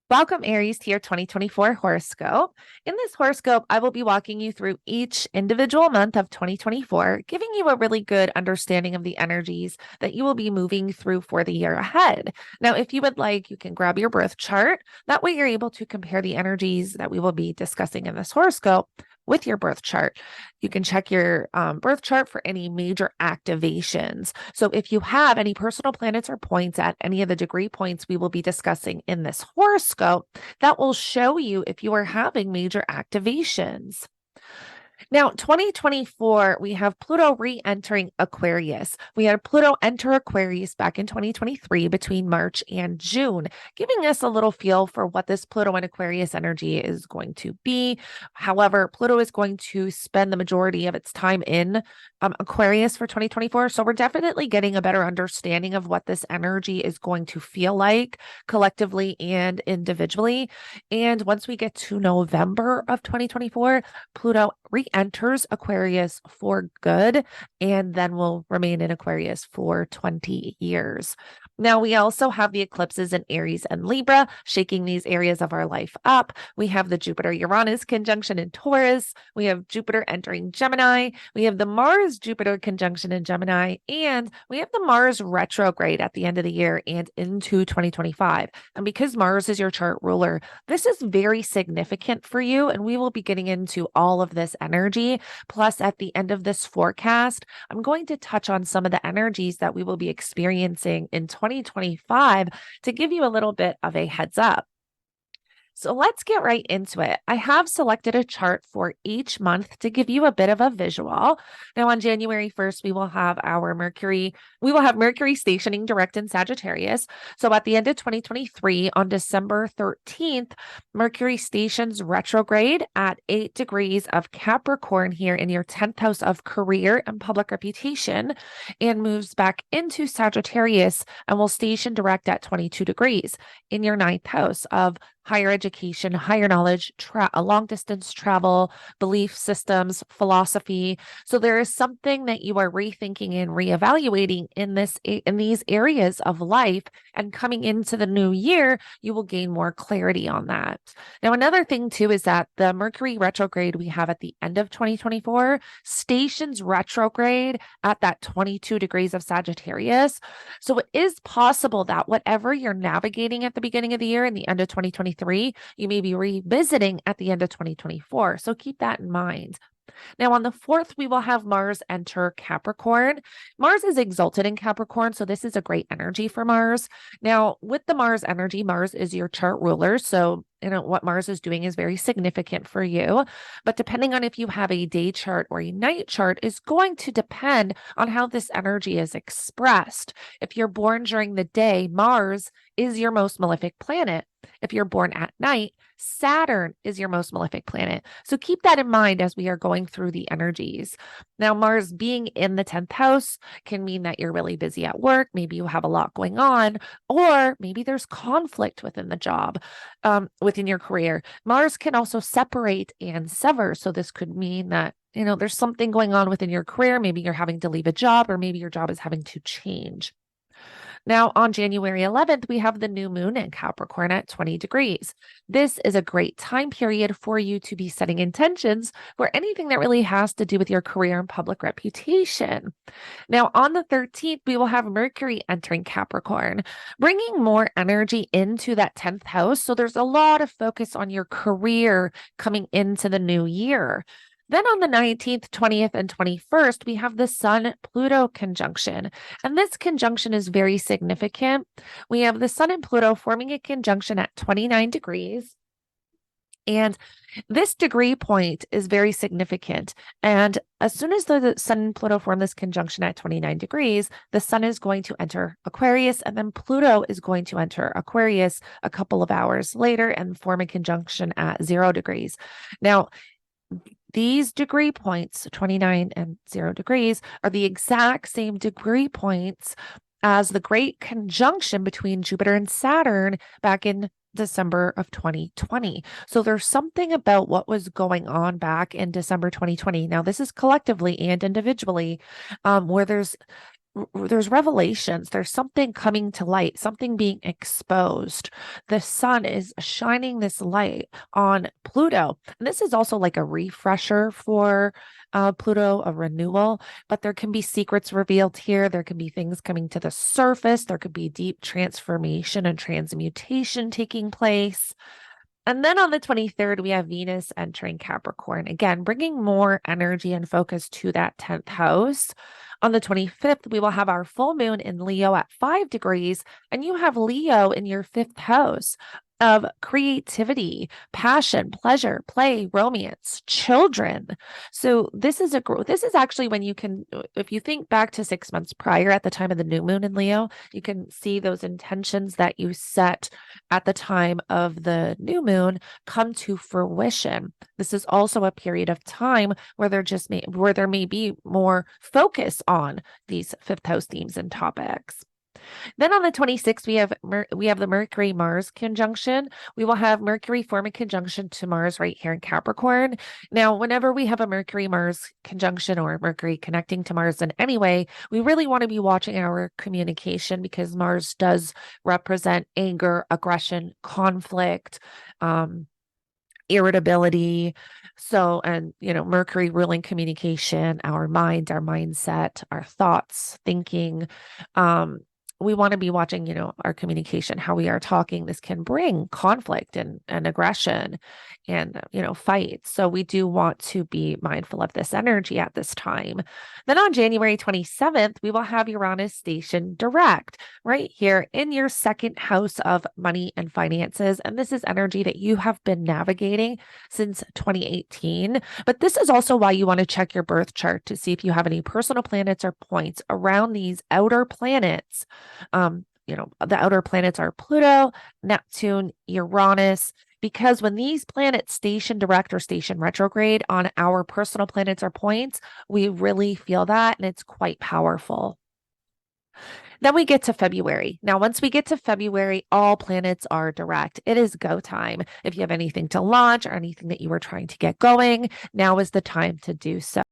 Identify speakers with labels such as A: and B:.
A: Welcome, Aries, to your 2024 horoscope. In this horoscope, I will be walking you through each individual month of 2024, giving you a really good understanding of the energies that you will be moving through for the year ahead. Now, if you would like, you can grab your birth chart. That way, you're able to compare the energies that we will be discussing in this horoscope with your birth chart. You can check your birth chart for any major activations. So, if you have any personal planets or points at any of the degree points we will be discussing in this horoscope, that will show you if you are having major activations. Now, 2024, we have Pluto re-entering Aquarius. We had Pluto enter Aquarius back in 2023 between March and June, giving us a little feel for what this Pluto and Aquarius energy is going to be. However, Pluto is going to spend the majority of its time in Aquarius for 2024. So we're definitely getting a better understanding of what this energy is going to feel like collectively and individually. And once we get to November of 2024, Pluto re-enters Aquarius for good and then will remain in Aquarius for 20 years. Now, we also have the eclipses in Aries and Libra, shaking these areas of our life up. We have the Jupiter-Uranus conjunction in Taurus. We have Jupiter entering Gemini. We have the Mars-Jupiter conjunction in Gemini. And we have the Mars retrograde at the end of the year and into 2025. And because Mars is your chart ruler, this is very significant for you. And we will be getting into all of this energy. Plus, at the end of this forecast, I'm going to touch on some of the energies that we will be experiencing in 2025 to give you a little bit of a heads up. So let's get right into it. I have selected a chart for each month to give you a bit of a visual. Now, on January 1st, we will have Mercury stationing direct in Sagittarius. So at the end of 2023, on December 13th, Mercury stations retrograde at 8 degrees of Capricorn here in your 10th house of career and public reputation and moves back into Sagittarius and will station direct at 22 degrees in your 9th house of higher education, higher knowledge, long distance travel, belief systems, philosophy. So there is something that you are rethinking and reevaluating in these areas of life. And coming into the new year, you will gain more clarity on that. Now, another thing too is that the Mercury retrograde we have at the end of 2024 stations retrograde at that 22 degrees of Sagittarius. So it is possible that whatever you're navigating at the beginning of the year and the end of 2023, you may be revisiting at the end of 2024. So keep that in mind. Now, on the 4th, we will have Mars enter Capricorn. Mars is exalted in Capricorn, so this is a great energy for Mars. Now, with the Mars energy, Mars is your chart ruler. So, what Mars is doing is very significant for you. But depending on if you have a day chart or a night chart is going to depend on how this energy is expressed. If you're born during the day, Mars is your most malefic planet. If you're born at night, Saturn is your most malefic planet. So keep that in mind as we are going through the energies. Now, Mars being in the 10th house can mean that you're really busy at work. Maybe you have a lot going on, or maybe there's conflict within the job, within your career. Mars can also separate and sever. So this could mean that there's something going on within your career. Maybe you're having to leave a job, or maybe your job is having to change. Now, on January 11th, we have the new moon in Capricorn at 20 degrees. This is a great time period for you to be setting intentions for anything that really has to do with your career and public reputation. Now, on the 13th, we will have Mercury entering Capricorn, bringing more energy into that 10th house. So there's a lot of focus on your career coming into the new year. Then on the 19th, 20th, and 21st, we have the Sun-Pluto conjunction. And this conjunction is very significant. We have the Sun and Pluto forming a conjunction at 29 degrees. And this degree point is very significant. And as soon as the Sun and Pluto form this conjunction at 29 degrees, the Sun is going to enter Aquarius, and then Pluto is going to enter Aquarius a couple of hours later and form a conjunction at 0 degrees. Now, these degree points, 29 and 0 degrees, are the exact same degree points as the great conjunction between Jupiter and Saturn back in December of 2020. So there's something about what was going on back in December 2020. Now, this is collectively and individually, where there's there's revelations, there's something coming to light, something being exposed. The sun is shining this light on Pluto. And this is also like a refresher for Pluto, a renewal, but there can be secrets revealed here. There can be things coming to the surface. There could be deep transformation and transmutation taking place. And then on the 23rd, we have Venus entering Capricorn, again, bringing more energy and focus to that 10th house. On the 25th, we will have our full moon in Leo at 5 degrees, and you have Leo in your 5th house of creativity, passion, pleasure, play, romance, children. So this is actually when you can, if you think back to 6 months prior at the time of the new moon in Leo, you can see those intentions that you set at the time of the new moon come to fruition. This is also a period of time where there may be more focus on these 5th house themes and topics. Then on the 26th, we have the Mercury Mars conjunction. We will have Mercury form a conjunction to Mars right here in Capricorn. Now, whenever we have a Mercury Mars conjunction or Mercury connecting to Mars in any way, we really want to be watching our communication because Mars does represent anger, aggression, conflict, irritability. So, and, Mercury ruling communication, our mind, our mindset, our thoughts, thinking. We want to be watching, our communication, how we are talking. This can bring conflict and aggression and, fights. So we do want to be mindful of this energy at this time. Then on January 27th, we will have Uranus station direct right here in your 2nd house of money and finances. And this is energy that you have been navigating since 2018. But this is also why you want to check your birth chart to see if you have any personal planets or points around these outer planets. The outer planets are Pluto, Neptune, Uranus, because when these planets station direct or station retrograde on our personal planets or points, we really feel that, and it's quite powerful. Then we get to February. Now, once we get to February, all planets are direct. It is go time. If you have anything to launch or anything that you were trying to get going, now is the time to do so.